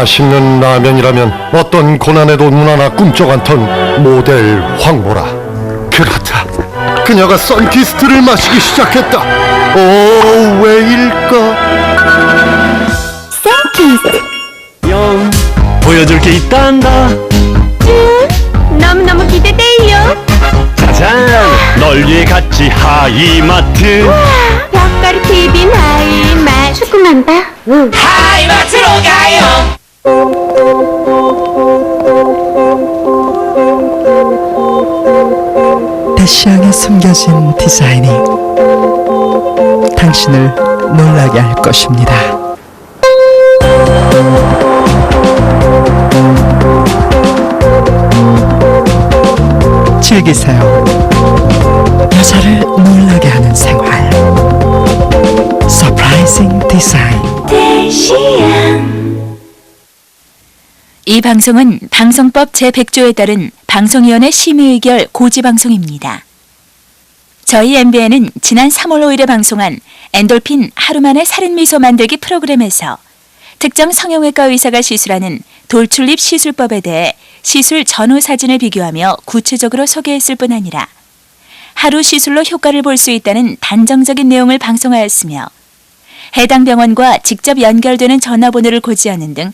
맛있는 라면이라면 어떤 고난에도 눈 하나 꿈쩍 않던 모델 황보라. 그렇다, 그녀가 선키스트를 마시기 시작했다. 오, 왜일까? 선키스트. 보여줄 게 있단다. 너무너무 기대돼요. 짜잔, 널 위해 갔지 하이마트. 벽가루 튀긴 하이맛. 조금만 봐. 하이마트로 가요. 대시양에 숨겨진 디자인이 당신을 놀라게 할 것입니다. 즐기세요. 여자를 놀라게 하는 생활. 서프라이징 디자인. 이 방송은 방송법 제100조에 따른 방송위원회 심의의결 고지방송입니다. 저희 MBN은 지난 3월 5일에 방송한 엔돌핀 하루만의 살인미소 만들기 프로그램에서 특정 성형외과 의사가 시술하는 돌출입 시술법에 대해 시술 전후 사진을 비교하며 구체적으로 소개했을 뿐 아니라 하루 시술로 효과를 볼 수 있다는 단정적인 내용을 방송하였으며 해당 병원과 직접 연결되는 전화번호를 고지하는 등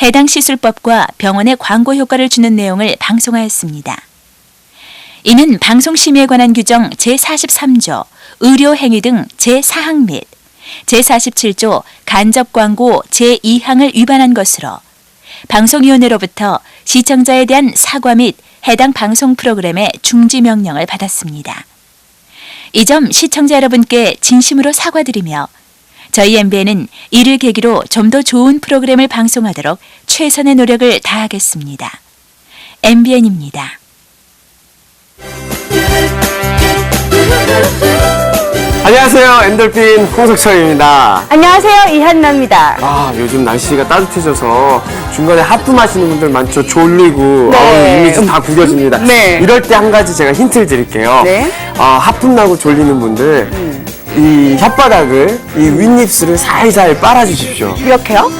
해당 시술법과 병원의 광고 효과를 주는 내용을 방송하였습니다. 이는 방송심의에 관한 규정 제43조 의료행위 등 제4항 및 제47조 간접광고 제2항을 위반한 것으로 방송위원회로부터 시청자에 대한 사과 및 해당 방송 프로그램의 중지 명령을 받았습니다. 이 점 시청자 여러분께 진심으로 사과드리며 저희 MBN은 이를 계기로 좀 더 좋은 프로그램을 방송하도록 최선의 노력을 다하겠습니다. MBN입니다. 안녕하세요. 엔돌핀 홍석철입니다. 안녕하세요. 이한나입니다. 요즘 날씨가 따뜻해져서 중간에 하품하시는 분들 많죠. 졸리고 네. 이미지 다 구겨집니다. 네. 이럴 때 한 가지 제가 힌트를 드릴게요. 네. 하품 나고 졸리는 분들 이 혓바닥을 이 윗입술을 살살 빨아주십시오. 이렇게요?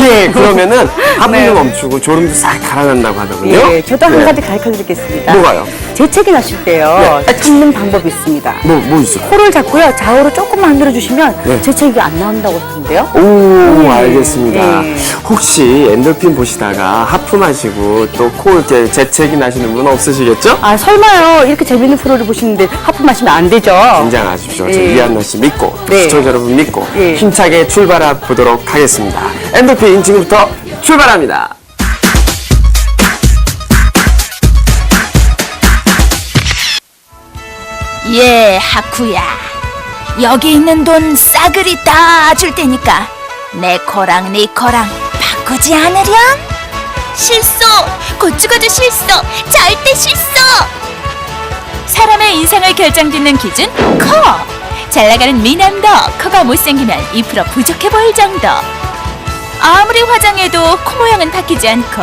예, 그러면은 하품도 네. 멈추고 졸음도 싹 달아난다고 하더군요. 예, 저도 한 네. 가지 가르쳐드리겠습니다. 뭐가요? 재채기 나실 때요. 참는 방법이 있습니다. 뭐 있어요? 코를 잡고요. 좌우로 조금만 흔들어주시면 네. 재채기가 안 나온다고 하는데요. 오, 알겠습니다. 네. 혹시 엔돌핀 보시다가 하품하시고 또 코 이렇게 재채기 나시는 분 없으시겠죠? 아, 설마요. 이렇게 재밌는 프로를 보시는데 하품하시면 안 되죠. 긴장하십시오. 저 예. 이한나 씨 믿고 네. 시청자 여러분 믿고 예. 힘차게 출발해 보도록 하겠습니다. 엔돌핀 지금부터 출발합니다. 예, 하쿠야. 여기 있는 돈 싸그리 다 줄 테니까 내 코랑 네 코랑 바꾸지 않으렴? 실소! 곧 죽어도 실소! 절대 실소! 사람의 인생을 결정짓는 기준 코! 잘 나가는 미남도 코가 못생기면 2% 부족해 보일 정도. 아무리 화장해도 코 모양은 바뀌지 않고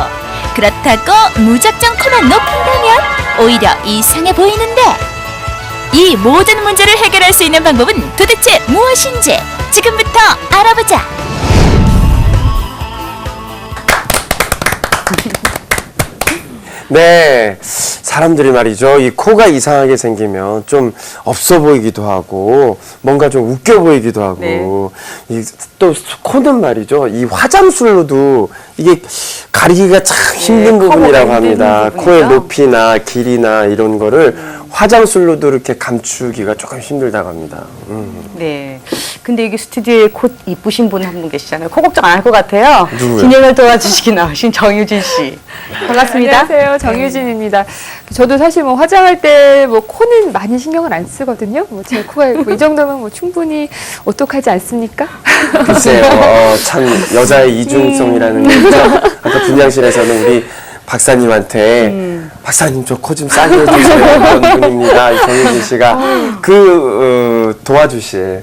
그렇다고 무작정 코만 높인다면 오히려 이상해 보이는데 이 모든 문제를 해결할 수 있는 방법은 도대체 무엇인지 지금부터 알아보자. 네, 사람들이 말이죠. 이 코가 이상하게 생기면 좀 없어 보이기도 하고 뭔가 좀 웃겨 보이기도 하고 또 코는 말이죠. 이 화장술로도 이게 가리기가 참 힘든 부분이라고 합니다. 코의 높이나 길이나 이런 거를 화장술로도 이렇게 감추기가 조금 힘들다고 합니다. 네. 근데 여기 스튜디오에 곧 이쁘신 분 한 분 계시잖아요. 코 걱정 안 할 것 같아요. 누구요? 진행을 도와주시기 나오신 정유진 씨. 반갑습니다. 안녕하세요. 정유진입니다. 저도 사실 뭐 화장할 때 뭐 코는 많이 신경을 안 쓰거든요. 뭐 제 코가 뭐 이 정도면 뭐 충분히 오똑하지 않습니까? 글쎄요, 참 여자의 이중성이라는 게 있죠. 아까 분장실에서는 우리 박사님한테 박사님 저 코 좀 싸게 해주세요 그런 분입니다. 정유진 씨가 도와주실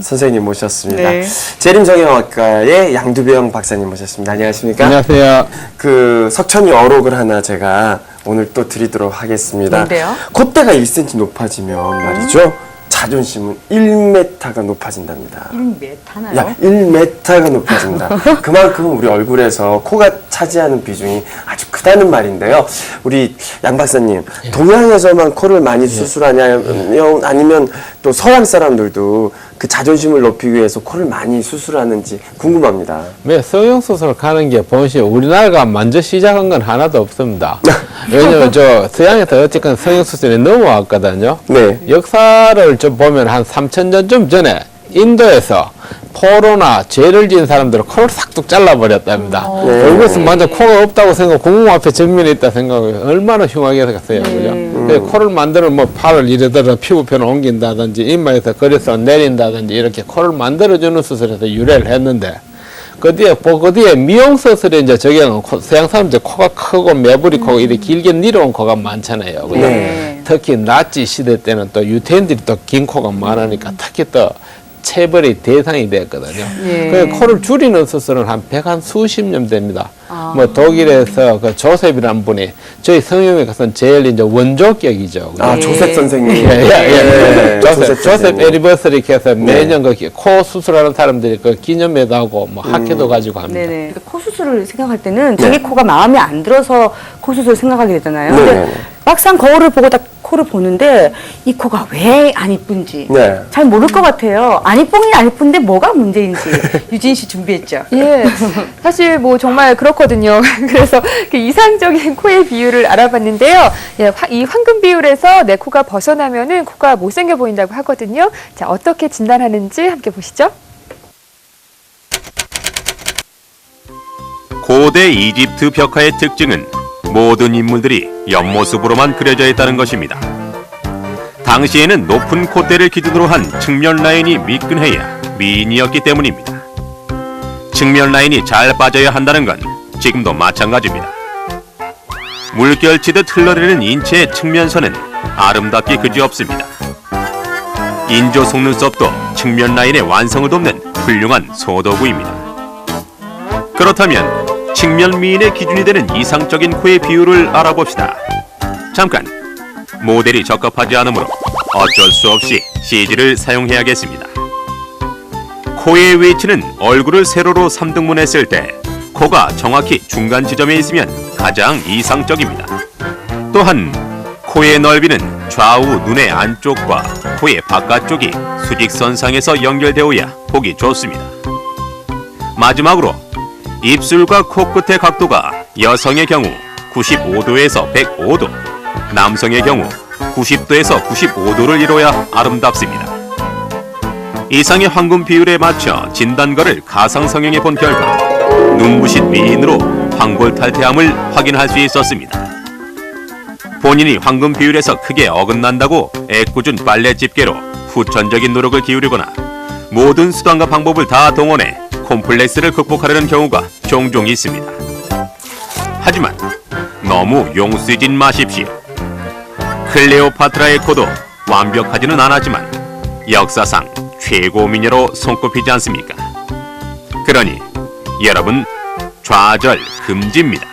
선생님 모셨습니다. 네. 재림성형학과의 양두병 박사님 모셨습니다. 안녕하십니까? 안녕하세요. 그 석천이 어록을 하나 제가 오늘 또 드리도록 하겠습니다. 뭔데요? 콧대가 1cm 높아지면 말이죠. 자존심은 1m가 높아진답니다. 1m나요? 야, 1m가 높아집니다. 그만큼 우리 얼굴에서 코가 차지하는 비중이 아주 크다는 말인데요. 우리 양 박사님, 동양에서만 코를 많이 수술하냐면 아니면 또 서양 사람들도 그 자존심을 높이기 위해서 코를 많이 수술하는지 궁금합니다. 왜 성형수술 가는 게 본시 우리나라가 먼저 시작한 건 하나도 없습니다. 왜냐면 저 서양에서 어쨌든 성형수술이 넘어왔거든요. 네. 역사를 좀 보면 한 3,000년 전에 인도에서 포로나 죄를 지은 사람들은 코를 싹둑 잘라버렸답니다. 얼굴에서 먼저 코가 없다고 생각하고 공공 앞에 정면에 있다 생각하고 얼마나 흉하게 생각했어요. 그죠? 그래서 코를 만드는 뭐 팔을 이래더라 피부표를 옮긴다든지 이마에서 거려서 내린다든지 이렇게 코를 만들어주는 수술에서 유래를 했는데 그 뒤에 미용수술에 이제 적용은 서양 사람들 코가 크고 매부리 코가 이렇게 길게 내려온 코가 많잖아요. 그죠? 특히 나치 시대 때는 또 유태인들이 또 긴 코가 많으니까 특히 또 체벌의 대상이 됐거든요. 그래서 코를 줄이는 수술은 한 수십 년 됩니다. 뭐 독일에서 그 조셉이라는 분이 저희 성형외과에서는 제일 이제 원조격이죠. 조셉 선생님. 조셉 에리버스리께서 매년 그 코 수술하는 사람들이 그 기념회도 하고 뭐 학회도 가지고 합니다. 네네. 코 수술을 생각할 때는 자기 코가 마음에 안 들어서 코 수술을 생각하게 되잖아요. 근데 막상 거울을 보고 딱 코를 보는데 이 코가 왜 안 이쁜지 잘 모를 것 같아요. 안 이쁘긴 안 이쁜데 뭐가 문제인지 유진 씨 준비했죠? 예, 사실 뭐 정말 그렇거든요. 그래서 그 이상적인 코의 비율을 알아봤는데요. 예, 이 황금 비율에서 내 코가 벗어나면은 코가 못생겨 보인다고 하거든요. 자, 어떻게 진단하는지 함께 보시죠. 고대 이집트 벽화의 특징은 모든 인물들이 옆모습으로만 그려져 있다는 것입니다. 당시에는 높은 콧대를 기준으로 한 측면 라인이 미끈해야 미인이었기 때문입니다. 측면 라인이 잘 빠져야 한다는 건 지금도 마찬가지입니다. 물결치듯 흘러내리는 인체의 측면선은 아름답기 그지없습니다. 인조 속눈썹도 측면 라인의 완성을 돕는 훌륭한 소도구입니다. 그렇다면 측면 미인의 기준이 되는 이상적인 코의 비율을 알아봅시다. 잠깐, 모델이 적합하지 않으므로 어쩔 수 없이 CG를 사용해야겠습니다. 코의 위치는 얼굴을 세로로 3등분했을 때 코가 정확히 중간 지점에 있으면 가장 이상적입니다. 또한 코의 넓이는 좌우 눈의 안쪽과 코의 바깥쪽이 수직선상에서 연결되어야 보기 좋습니다. 마지막으로 입술과 코끝의 각도가 여성의 경우 95도에서 105도, 남성의 경우 90도에서 95도를 이뤄야 아름답습니다. 이상의 황금 비율에 맞춰 진단거를 가상성형해 본 결과 눈부신 미인으로 황골탈퇴함을 확인할 수 있었습니다. 본인이 황금 비율에서 크게 어긋난다고 애꿎은 빨래 집게로 후천적인 노력을 기울이거나 모든 수단과 방법을 다 동원해 콤플렉스를 극복하려는 경우가 종종 있습니다. 하지만 너무 용쓰진 마십시오. 클레오파트라의 코도 완벽하지는 않았지만 역사상 최고 미녀로 손꼽히지 않습니까? 그러니 여러분 좌절 금지입니다.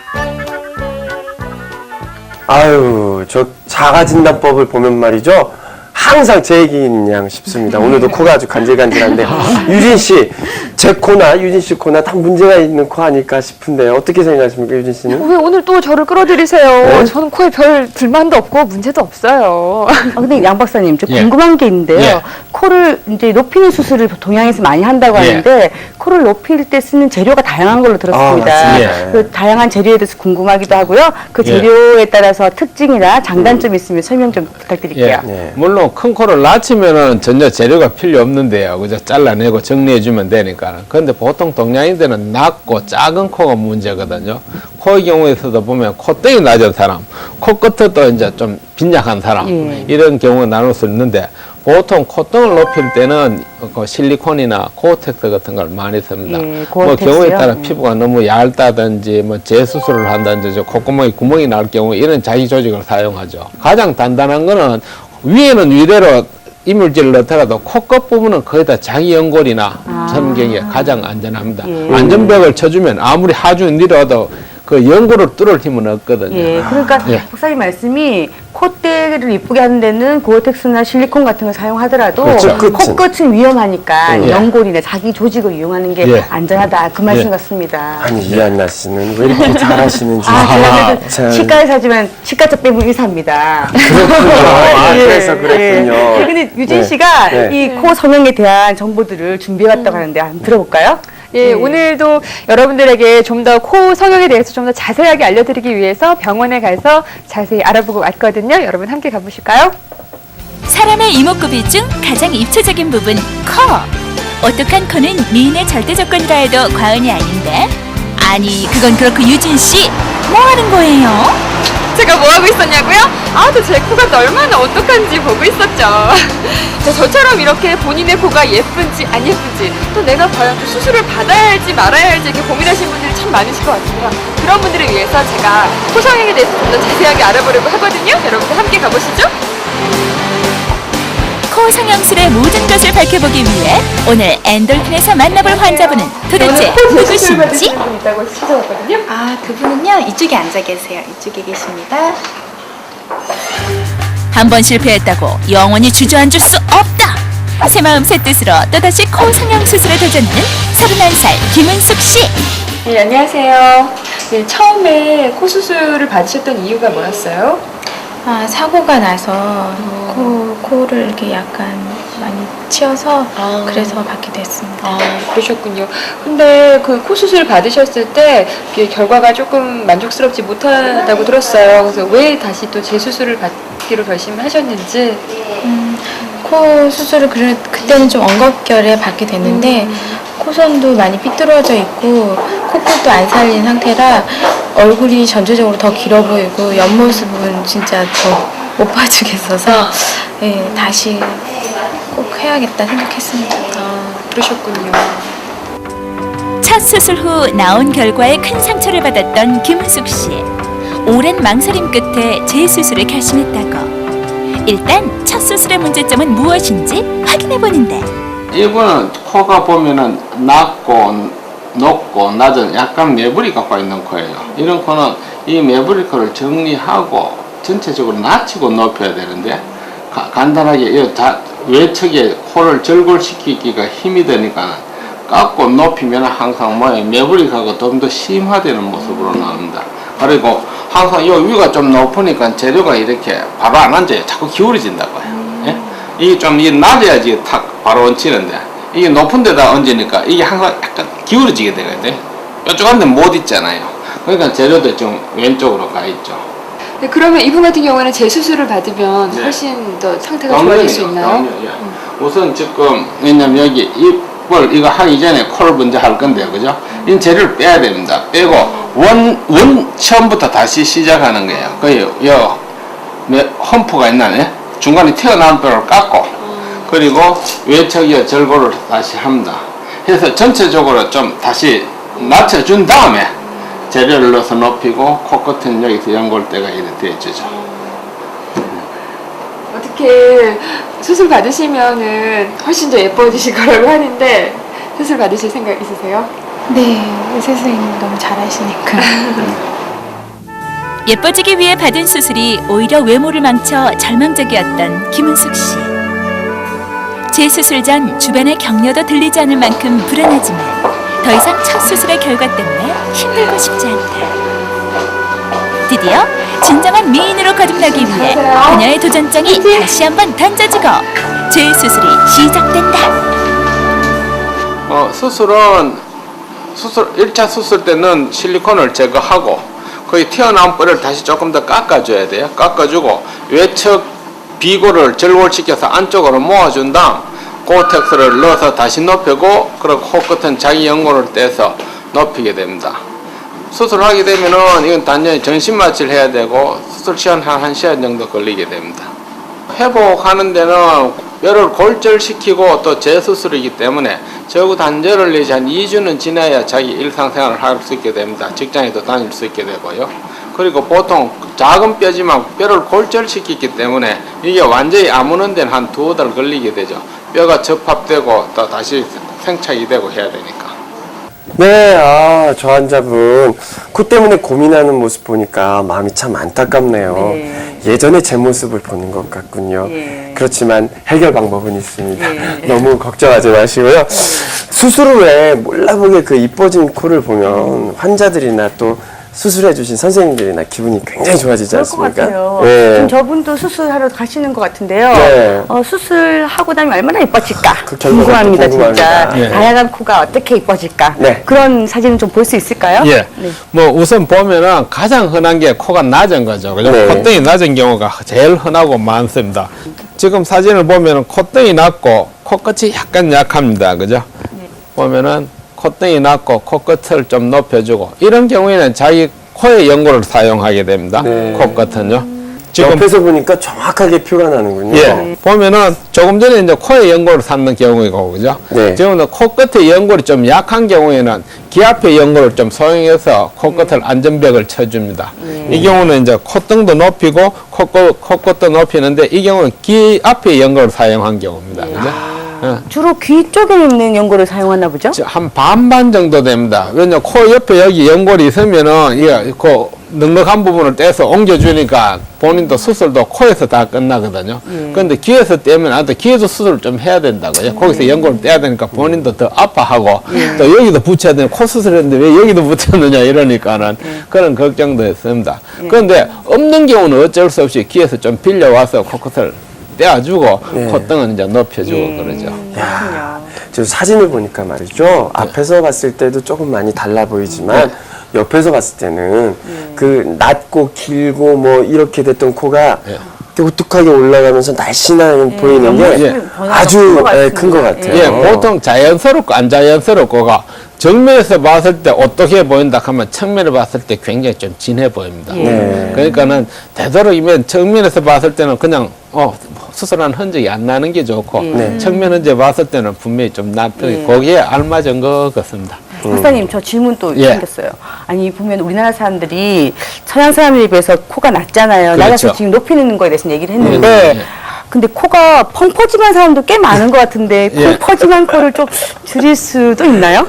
아유, 저 자가진단법을 보면 말이죠. 항상 제 얘기인 양 싶습니다. 오늘도 코가 아주 간질간질한데 유진 씨, 제 코나 유진 씨 코나 다 문제가 있는 코 아닐까 싶은데 어떻게 생각하십니까, 유진 씨는? 왜 오늘 또 저를 끌어들이세요? 저는 코에 별 불만도 없고 문제도 없어요. 근데 양 박사님, 좀 궁금한 게 있는데요. 코를 이제 높이는 수술을 동양에서 많이 한다고 하는데 코를 높일 때 쓰는 재료가 다양한 걸로 들었습니다. 그 다양한 재료에 대해서 궁금하기도 하고요. 그 재료에 따라서 특징이나 장단점이 있으면 설명 좀 부탁드릴게요. 물론 큰 코를 낮추면은 전혀 재료가 필요 없는데요. 그저 잘라내고 정리해주면 되니까. 그런데 보통 동양인들은 낮고 작은 코가 문제거든요. 코의 경우에서도 보면 콧등이 낮은 사람, 코끝도 이제 좀 빈약한 사람, 이런 경우가 나눌 수 있는데 보통 콧등을 높일 때는 그 실리콘이나 고텍스 같은 걸 많이 씁니다. 뭐 경우에 따라 피부가 너무 얇다든지 뭐 재수술을 한다든지 콧구멍에 구멍이 날 경우 이런 자기 조직을 사용하죠. 가장 단단한 거는 위에는 위대로 이물질을 넣더라도 코끝 부분은 거의 다 자기 연골이나 섬경이 가장 안전합니다. 안전벽을 쳐주면 아무리 하중이 내려와도 그 연고를 뚫을 힘은 없거든요. 예, 그러니까 예. 박사님 말씀이 콧대를 이쁘게 하는 데는 고어텍스나 실리콘 같은 걸 사용하더라도 그렇죠, 끝은. 코끝은 위험하니까 예. 연골이나 자기 조직을 이용하는 게 예. 안전하다 그 말씀 예. 같습니다. 아니 이한나 씨는 왜 이렇게 잘하시는지. 제가 그래도 참. 치과에서 하지만 치과적 빼면 의사입니다. 그렇군요. 그래서 그랬군요. 예, 근데 유진 네. 씨가 네. 이 코 성형에 대한 정보들을 준비해왔다고 하는데 한번 들어볼까요? 예, 오늘도 여러분들에게 좀 더 코 성형에 대해서 좀 더 자세하게 알려드리기 위해서 병원에 가서 자세히 알아보고 왔거든요. 여러분 함께 가보실까요? 사람의 이목구비 중 가장 입체적인 부분 코. 오똑한 코는 미인의 절대 조건이라 해도 과언이 아닌데. 아니 그건 그렇고 유진 씨 뭐 하는 거예요? 제가 뭐 하고 있었냐고요? 제 코가 얼마나 오똑한지 보고 있었죠. 저처럼 이렇게 본인의 코가 예쁜지 안 예쁜지 또 내가 과연 수술을 받아야 할지 말아야 할지 이렇게 고민하시는 분들이 참 많으실 것 같습니다. 그런 분들을 위해서 제가 코 성형에 대해서 좀 더 자세하게 알아보려고 하거든요. 여러분들 함께 가보시죠. 코 성형술의 모든 것을 밝혀보기 위해 오늘 엔돌핀에서 만나볼 환자분은 도대체 누구신지? 분 있다고 찾아왔거든요. 그분은요, 이쪽에 앉아 계세요. 이쪽에 계십니다. 한 번 실패했다고 영원히 주저앉을 수 없다. 새 마음 새 뜻으로 또다시 코 성형 수술에 도전하는 31살 김은숙 씨. 네, 안녕하세요. 네, 처음에 코 수술을 받으셨던 이유가 뭐였어요? 사고가 나서 코를 이렇게 약간 많이 치여서 그래서 받게 됐습니다. 그러셨군요. 근데 그 코 수술 받으셨을 때 결과가 조금 만족스럽지 못하다고 들었어요. 그래서 왜 다시 또 재수술을 받기로 결심하셨는지. 코 수술을 그때는 좀 엉겁결에 받게 됐는데 코선도 많이 삐뚤어져 있고 코끝도 안 살린 상태라 얼굴이 전체적으로 더 길어 보이고 옆모습은 진짜 더 못 봐주겠어서 다시 꼭 해야겠다 생각했습니다. 그러셨군요. 첫 수술 후 나온 결과에 큰 상처를 받았던 김은숙 씨. 오랜 망설임 끝에 재수술을 결심했다고. 일단 첫 수술의 문제점은 무엇인지 확인해 보는데. 이분은 코가 보면은 낮고 높고 낮은 약간 매부리 갖고 있는 코예요. 이런 코는 이 매부리 코를 정리하고 전체적으로 낮추고 높여야 되는데 간단하게 외측에 코를 절골시키기가 힘이 되니까 깎고 높이면 항상 매부리하고 좀 더 심화되는 모습으로 나옵니다. 그리고 항상 이 위가 좀 높으니까 재료가 이렇게 바로 안 앉아요. 자꾸 기울어진다고요. 예? 이게 좀 낮아야지 탁 바로 얹히는데 이게 높은 데다 얹으니까 이게 항상 약간 기울어지게 되거든요. 뾰족한 데 못 있잖아요. 그러니까 재료도 좀 왼쪽으로 가 있죠. 네, 그러면 이분 같은 경우에는 재수술을 받으면 훨씬 더 상태가 좋아질 수 있나요? 우선 지금 왜냐면 여기 입을 이거 하기 전에 코를 먼저 할 건데요, 그죠? 이 재료를 빼야 됩니다. 빼고 처음부터 다시 시작하는 거예요. 그 험프가 있나네. 중간에 튀어나온 뼈를 깎고 그리고 외척이어 절골을 다시 합니다. 그래서 전체적으로 좀 다시 낮춰준 다음에 재료를 넣어서 높이고 코끝은 여기서 연골대가 이렇게 되어주죠. 어떻게 수술 받으시면은 훨씬 더 예뻐지실 거라고 하는데 수술 받으실 생각 있으세요? 네, 의사 선생님 너무 잘하시니까. 예뻐지기 위해 받은 수술이 오히려 외모를 망쳐 절망적이었던 김은숙 씨. 재수술 전 주변의 격려도 들리지 않을 만큼 불안하지만 더 이상 첫 수술의 결과 때문에 힘들고 싶지 않다. 드디어 진정한 미인으로 거듭나기 위해 그녀의 도전장이 다시 한번 던져지고 재수술이 시작된다. 수술은 1차 수술 때는 실리콘을 제거하고 거의 튀어나온 뼈를 다시 조금 더 깎아줘야 돼요. 깎아주고 외측 비고를 절골시켜서 안쪽으로 모아준 다음 고텍스를 넣어서 다시 높이고 그리고 코끝은 자기 연골을 떼서 높이게 됩니다. 수술하게 되면은 이건 단전히 전신 마취를 해야 되고 수술 시간 한 1시간 정도 걸리게 됩니다. 회복하는 데는 뼈를 골절시키고 또 재수술이기 때문에 적어 단절을 내지 한 2주는 지나야 자기 일상생활을 할 수 있게 됩니다. 직장에도 다닐 수 있게 되고요. 그리고 보통 작은 뼈지만 뼈를 골절시키기 때문에 이게 완전히 아무는 데는 한 2달 걸리게 되죠. 뼈가 접합되고 또 다시 생착이 되고 해야 되니까. 네, 저 환자분 코 때문에 고민하는 모습 보니까 마음이 참 안타깝네요. 네. 예전에 제 모습을 보는 것 같군요. 예. 그렇지만 해결 방법은 있습니다. 예. 너무 걱정하지 마시고요. 수술 후에 몰라보게 그 이뻐진 코를 보면 환자들이나 또 수술해주신 선생님들이나 기분이 굉장히 좋아지지 그럴 것 않습니까? 같아요. 네. 지금 저분도 수술하러 가시는 것 같은데요. 네. 수술하고 나면 얼마나 예뻐질까 그 결과가 궁금합니다, 또 궁금합니다. 진짜. 예. 다양한 코가 어떻게 예뻐질까? 네. 그런 사진을 좀 볼 수 있을까요? 예. 네. 뭐 우선 보면은 가장 흔한 게 코가 낮은 거죠. 그죠? 네. 콧등이 낮은 경우가 제일 흔하고 많습니다. 지금 사진을 보면은 콧등이 낮고 코끝이 약간 약합니다. 그죠? 보면은 콧등이 낮고 코끝을 좀 높여주고 이런 경우에는 자기 코의 연고를 사용하게 됩니다. 네. 코끝은요. 지금 옆에서 보니까 정확하게 표가 나는군요. 예, 보면은 조금 전에 이제 코에 연골을 샀는 경우이고, 그죠? 네. 지금은 코끝에 연골이 좀 약한 경우에는 귀 앞에 연골을 좀 사용해서 코끝을 안전벽을 쳐줍니다. 이 경우는 이제 콧등도 높이고 코끝도 높이는데 이 경우는 귀 앞에 연골을 사용한 경우입니다. 그죠? 주로 귀 쪽에 있는 연고를 사용하나 보죠? 한 반반 정도 됩니다. 왜냐면 코 옆에 여기 연골이 있으면은 이게 그 넉넉한 부분을 떼서 옮겨주니까 본인도 수술도 코에서 다 끝나거든요. 그런데 귀에서 떼면 안 돼. 귀에도 수술을 좀 해야 된다고요. 거기서 연골을 떼야 되니까 본인도 더 아파하고 또 여기도 붙여야 되는 코 수술했는데 왜 여기도 붙였느냐 이러니까는 그런 걱정도 했습니다. 그런데 없는 경우는 어쩔 수 없이 귀에서 좀 빌려와서 코끝을 떼어주고 콧등은 이제 높여주고 그러죠. 야, 저 사진을 보니까 말이죠. 앞에서 봤을 때도 조금 많이 달라 보이지만 옆에서 봤을 때는 그 낮고 길고 뭐 이렇게 됐던 코가 이렇게 우뚝하게 올라가면서 날씬하게 보이는 게 아주 큰 것 같아요. 예, 보통 자연스럽고 안 자연스럽고가 정면에서 봤을 때 어떻게 보인다 하면 측면을 봤을 때 굉장히 좀 진해 보입니다. 그러니까는 되도록이면 정면에서 봤을 때는 그냥 수술한 흔적이 안 나는 게 좋고 측면 흔적 봤을 때는 분명히 좀 나쁘게 거기에 알맞은 것 같습니다. 박사님, 저 질문 또 예. 생겼어요. 아니, 보면 우리나라 사람들이 서양 사람들에 비해서 코가 낮잖아요. 그렇죠. 낮아서 지금 높이는 거에 대해서 얘기를 했는데, 근데 코가 펑퍼짐한 사람도 꽤 많은 것 같은데, 펑퍼짐한 코를 좀 줄일 수도 있나요?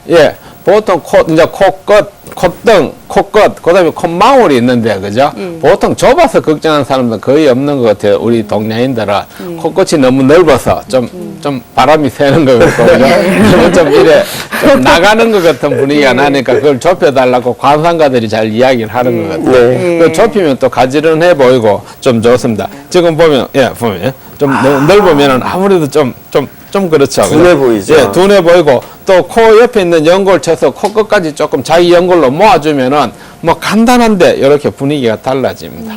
예, 보통 이제 콧등, 코끝, 그 다음에 콧망울이 있는데, 그죠? 보통 좁아서 걱정하는 사람들은 거의 없는 것 같아요. 우리 동양인들은 코끝이 너무 넓어서 좀 바람이 새는 것 같고, 그죠? 좀 이래, 좀 나가는 것 같은 분위기가 나니까 그걸 좁혀달라고 관상가들이 잘 이야기를 하는 것 같아요. 그 좁히면 또 가지런해 보이고 좀 좋습니다. 지금 보면, 보면, 좀 넓으면은 아무래도 좀 그렇죠. 둔해 보이죠. 예, 둔해 보이고 또 코 옆에 있는 연골 쳐서 코끝까지 조금 자기 연골로 모아주면은 뭐 간단한데 이렇게 분위기가 달라집니다.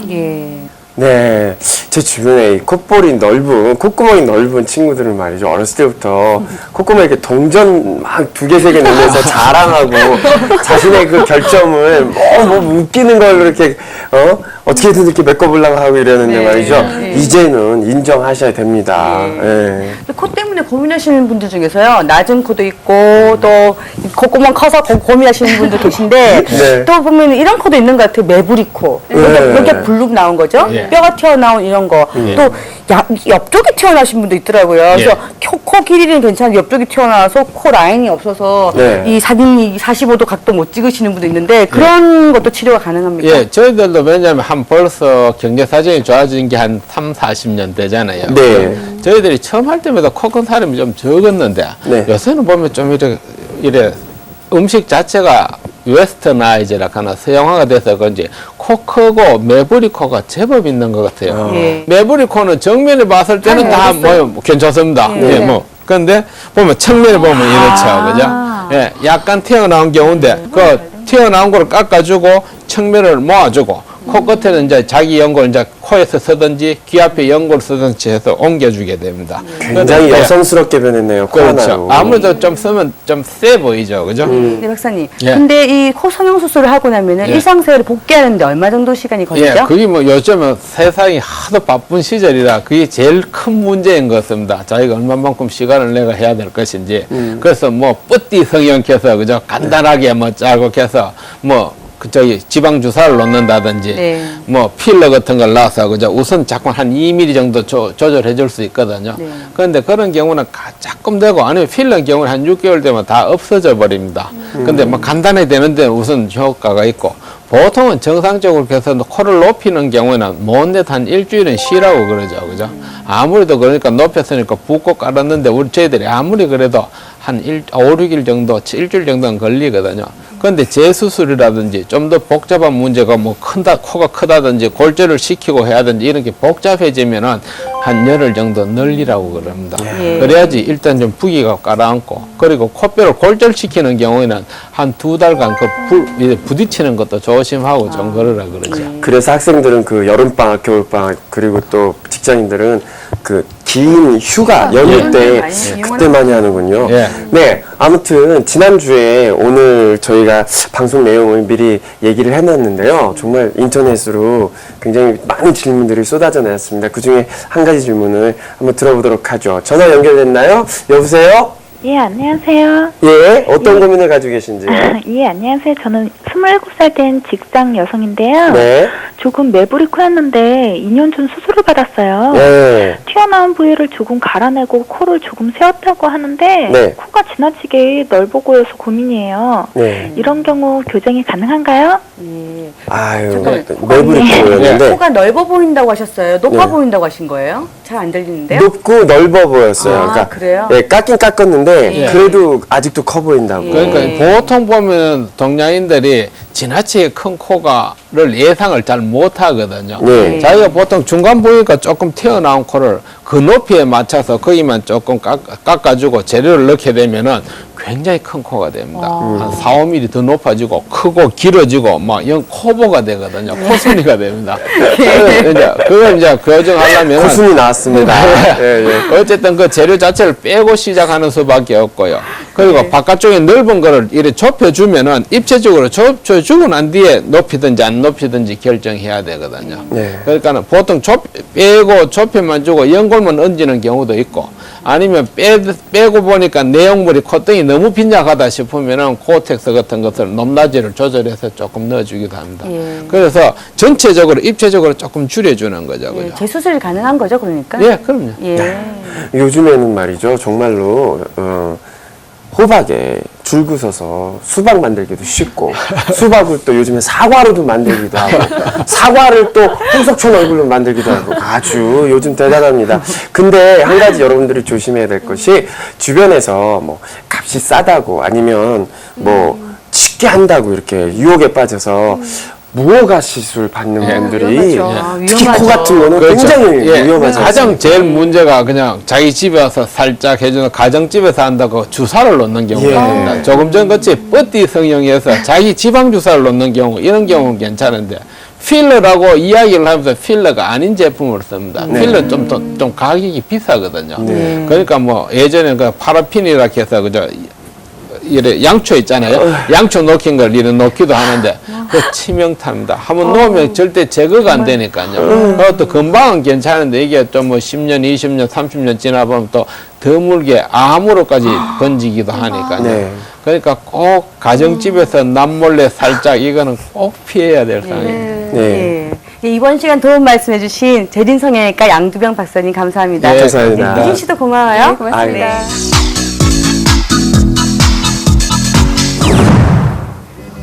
네, 제 주변에 이 콧볼이 넓은, 콧구멍이 넓은 친구들은 말이죠. 어렸을 때부터 콧구멍에 이렇게 동전 막 2개, 3개 넣으면서 자랑하고 자신의 그 결점을 뭐 웃기는 걸로 이렇게, 어떻게든 이렇게 메꿔보려고 하고 이러는데 말이죠. 이제는 인정하셔야 됩니다. 코 때문에 고민하시는 분들 중에서요, 낮은 코도 있고, 또 콧구멍 커서 고민하시는 분도 계신데, 또 보면 이런 코도 있는 것 같아요. 매부리 코. 이렇게 블룩 나온 거죠? 뼈가 튀어나온 이런 거. 또 옆쪽이 튀어나오신 분도 있더라고요. 그래서 코 길이는 괜찮은데 옆쪽이 튀어나와서 코 라인이 없어서 이 사진이 45도 각도 못 찍으시는 분도 있는데 그런 것도 치료가 가능합니까? 예, 저희들도 왜냐하면 벌써 경제 사정이 좋아진 게 한 3, 40년 되잖아요. 저희들이 처음 할 때마다 코 큰 사람이 좀 적었는데 요새는 보면 좀 이래 음식 자체가 웨스터나이즈라 하나 서양화가 돼서 그런지 코 크고 매부리 코가 제법 있는 것 같아요. 매부리 코는 정면에 봤을 때는 다 뭐 괜찮습니다. 그런데 보면 측면에 보면 이렇죠, 그죠? 예, 약간 튀어나온 경우인데 그 튀어나온 걸 깎아주고 측면을 모아주고 코끝에는 이제 자기 연골 이제 코에서 쓰든지 귀 앞에 연골 쓰든지 해서 옮겨주게 됩니다. 굉장히 여성스럽게 변했네요. 코 그렇죠. 하나로. 아무래도 좀 쓰면 좀 세 보이죠, 그죠? 네, 박사님. 근데 이 코 성형 수술을 하고 나면은 일상생활에 복귀하는데 얼마 정도 시간이 걸리죠? 그게 뭐 요즘은 세상이 하도 바쁜 시절이라 그게 제일 큰 문제인 것 같습니다. 자기가 얼마만큼 시간을 내가 해야 될 것인지. 그래서 뭐 뿌띠 성형해서 그죠? 간단하게 뭐 짜고 해서 뭐 저기 지방 주사를 놓는다든지 네. 뭐 필러 같은 걸 놔서 그죠 우선 자꾸 한 2mm 정도 조절해 줄 수 있거든요. 네. 그런데 그런 경우는 조금 되고 아니면 필러 경우는 한 6개월 되면 다 없어져 버립니다. 근데 뭐 간단히 되는데 우선 효과가 있고 보통은 정상적으로 해서 코를 높이는 경우에는 못내도 한 일주일은 쉬라고 그러죠. 그죠? 아무래도 그러니까 높였으니까 붓고 깔았는데 우리 저희들이 아무리 그래도 한 5, 6일 정도, 일주일 정도는 걸리거든요. 그런데 재수술이라든지 좀 더 복잡한 문제가 뭐 코가 크다든지 골절을 시키고 해야든지 이런 게 복잡해지면은 한 열흘 정도 늘리라고 그럽니다. 예. 그래야지 일단 좀 부기가 가라앉고 그리고 코뼈를 골절시키는 경우에는 한 2달간 부딪히는 것도 조심하고 좀 걸으라 그러죠. 그래서 학생들은 그 여름방학, 겨울방학 그리고 또 직장인들은 그 긴 휴가 연휴 때 그때 많이 하는군요. 예. 네, 아무튼 지난주에 오늘 저희가 방송 내용을 미리 얘기를 해놨는데요. 정말 인터넷으로 굉장히 많은 질문들이 쏟아져 나왔습니다. 그중에 한 가지 질문을 한번 들어보도록 하죠. 전화 연결됐나요? 여보세요? 예, 안녕하세요. 예, 어떤 고민을 가지고 계신지요? 예, 안녕하세요. 저는 27살 된 직장 여성인데요. 네. 조금 매부리 코였는데 2년 전 수술을 받았어요. 네. 튀어나온 부위를 조금 갈아내고 코를 조금 세웠다고 하는데 네. 코가 지나치게 넓어 보여서 고민이에요. 네. 이런 경우 교정이 가능한가요? 예. 아유, 코가 매부리 코였는데 코가 넓어 보인다고 하셨어요. 높아 네. 보인다고 하신 거예요? 잘 안 들리는데요? 높고 넓어 보였어요. 아, 그러니까 그래요? 예, 깎긴 깎았는데 예. 그래도 아직도 커 보인다고. 그러니까 보통 보면 동양인들이 지나치게 큰 코가를 예상을 잘 못하거든요. 네. 자기가 보통 중간 부위가 조금 튀어나온 코를 그 높이에 맞춰서 거기만 조금 깎아주고 재료를 넣게 되면은 굉장히 큰 코가 됩니다. 한 4, 5mm 더 높아지고 크고 길어지고 막 영 코보가 되거든요. 코순이가 됩니다. 그걸 이제 교정하려면 고순이 나왔습니다. 예, 예. 어쨌든 그 재료 자체를 빼고 시작하는 수밖에 없고요. 그리고 바깥쪽에 넓은 거를 이렇게 좁혀주면은 입체적으로 좁혀주고 난 뒤에 높이든지 안 높이든지 결정해야 되거든요. 네. 그러니까는 보통 빼고 좁혀만 주고 연골만 얹는 경우도 있고 아니면 빼고 보니까 내용물이 콧등이 너무 빈약하다 싶으면은 코텍스 같은 것을 높낮이를 조절해서 조금 넣어주기도 합니다. 예. 그래서 전체적으로 입체적으로 조금 줄여주는 거죠. 예, 그죠? 재수술이 가능한 거죠, 그러니까? 예, 그럼요. 예. 요즘에는 말이죠, 정말로 호박에 줄 긋어서 수박 만들기도 쉽고 수박을 또 요즘에 사과로도 만들기도 하고 사과를 또 홍석천 얼굴로 만들기도 하고 아주 요즘 대단합니다. 근데 한 가지 여러분들이 조심해야 될 것이 주변에서 뭐 값이 싸다고 아니면 뭐 쉽게 한다고 이렇게 유혹에 빠져서 무허가 시술 받는 분들이 위험하죠. 특히 코 위험하죠. 같은 거는 굉장히 위험하죠. 가장 제일 문제가 그냥 자기 집에 와서 살짝 해주는 가정집에서 한다고 주사를 놓는 경우가 있습니다. 조금 전같이 뻗디 성형에서 자기 지방 주사를 놓는 경우 이런 경우는 괜찮은데 필러라고 이야기를 하면서 필러가 아닌 제품을 씁니다. 필러 좀 가격이 비싸거든요. 그러니까 뭐 예전에 그 파라핀이라 해서 그저 이래 양초 있잖아요. 양초 녹인 걸 이래 놓기도 하는데 그 치명타입니다. 한번 놓으면 절대 제거가 안 되니까요. 그것도 금방은 괜찮은데 이게 좀 뭐 10년, 20년, 30년 지나보면 또 드물게 암으로까지 번지기도 하니까요. 네. 그러니까 꼭 가정집에서 남몰래 살짝 이거는 꼭 피해야 될 상황입니다. 네. 예, 이번 시간 도움 말씀해주신 재림성형외과 양두병 박사님 감사합니다. 네, 감사합니다. 혜진 씨도 고마워요. 네, 고맙습니다.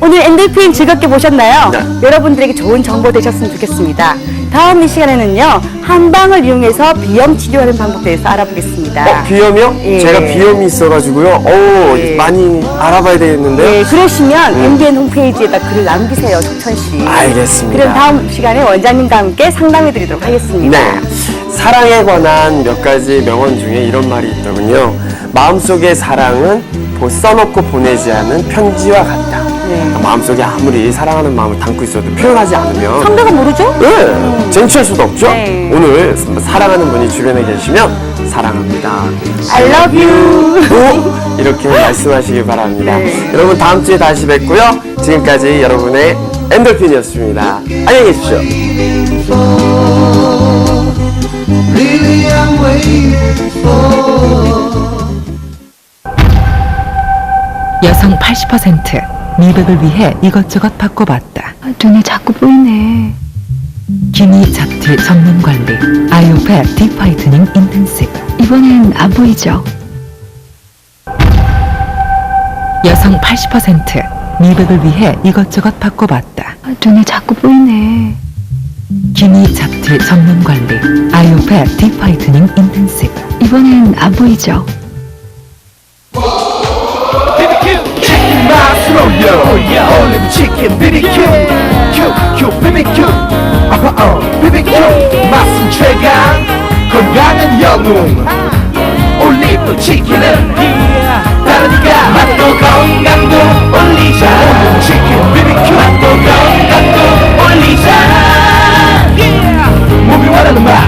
오늘 엔돌핀 즐겁게 보셨나요? 여러분들에게 좋은 정보 되셨으면 좋겠습니다. 다음 이 시간에는요, 한방을 이용해서 비염 치료하는 방법에 대해서 알아보겠습니다. 비염이요? 예. 제가 비염이 있어가지고요. 예. 많이 알아봐야 되겠는데요. 네, 그러시면 MBN 홈페이지에다 글을 남기세요, 석천 씨. 알겠습니다. 그럼 다음 시간에 원장님과 함께 상담해 드리도록 하겠습니다. 네. 사랑에 관한 몇 가지 명언 중에 이런 말이 있더군요. 마음속의 사랑은 써놓고 보내지 않은 편지와 같다. 마음속에 아무리 사랑하는 마음을 담고 있어도 표현하지 않으면 상대가 모르죠? 네, 쟁취할 수도 없죠. 네. 오늘 사랑하는 분이 주변에 계시면 사랑합니다. I love you. 이렇게 말씀하시기 바랍니다. 네. 여러분 다음 주에 다시 뵙고요. 지금까지 여러분의 엔돌핀이었습니다. 안녕히 계십시오. 여성 80%, 미백을 위해 이것저것 바꿔봤다. 눈에 자꾸 보이네. 기미 잡티 전문 관리 아이오페 딥 화이트닝 인텐시브. 이번엔 안 보이죠? 여성 80% 미백을 위해 이것저것 바꿔봤다. 눈에 자꾸 보이네. 기미 잡티 전문 관리 아이오페 딥 화이트닝 인텐시브. 이번엔 안 보이죠? 치킨 맛으로 올리브 치킨 BBQ 큐 BBQ BBQ 맛은 최강 건강한 영웅 올리브 치킨은 다르니까 맛도 건강도 올리자 올리브 치킨 BBQ 맛도 건강도 올리자 몸이 원하는 맛